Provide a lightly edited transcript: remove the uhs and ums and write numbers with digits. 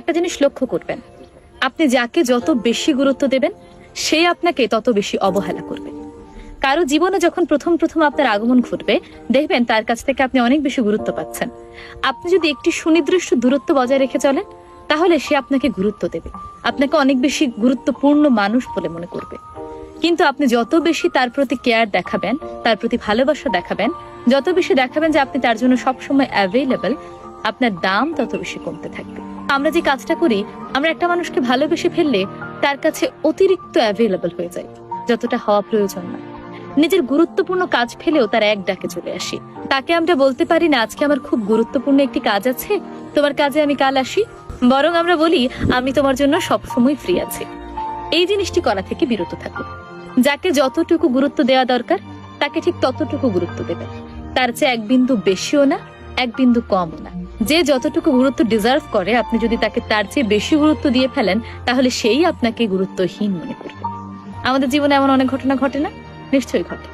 একটা জিনিস লক্ষ্য করবেন, আপনি যাকে যত বেশি গুরুত্ব দেবেন সে আপনাকে তত বেশি অবহেলা করবে। কারো জীবনে যখন প্রথম প্রথম আপনার আগমন ঘটবে, দেখবেন তার কাছ থেকে আপনি অনেক বেশি গুরুত্ব পাচ্ছেন। আপনি যদি একটি সুনির্দিষ্ট দূরত্ব বজায় রেখে চলেন, তাহলে সে আপনাকে গুরুত্ব দেবে, আপনাকে অনেক বেশি গুরুত্বপূর্ণ মানুষ বলে মনে করবে। কিন্তু আপনি যত বেশি তার প্রতি কেয়ার দেখাবেন, তার প্রতি ভালোবাসা দেখাবেন, যত বেশি দেখাবেন যে আপনি তার জন্য সবসময় অ্যাভেলেবল, আপনার দাম তত বেশি কমতে থাকবে। আমরা যে কাজটা করি, আমরা একটা মানুষকে ভালোবেসে ফেললে তার কাছে অতিরিক্ত অ্যাভেলেবল হয়ে যায়, যতটা হওয়া প্রয়োজন না। নিজের গুরুত্বপূর্ণ কাজ ফেলেও তার এক ডাকে চলে আসি। তাকে আমরা বলতে পারি না, আজকে আমার খুব গুরুত্বপূর্ণ একটি কাজ আছে, তোমার কাজে আমি কাল আসি। বরং আমরা বলি, আমি তোমার জন্য সবসময় ফ্রি আছি। এই জিনিসটি করা থেকে বিরত থাকুন। যাকে যতটুকু গুরুত্ব দেওয়া দরকার তাকে ঠিক ততটুকু গুরুত্ব দেবেন, তার চেয়ে এক বিন্দু বেশিও না, এক বিন্দু কমও না। যে যতটুকু গুরুত্ব ডিজার্ভ করে, আপনি যদি তাকে তার চেয়ে বেশি গুরুত্ব দিয়ে ফেলেন, তাহলে সেই আপনাকে গুরুত্বহীন মনে করবে। আমাদের জীবনে এমন অনেক ঘটনা ঘটে না? নিশ্চয়ই ঘটে।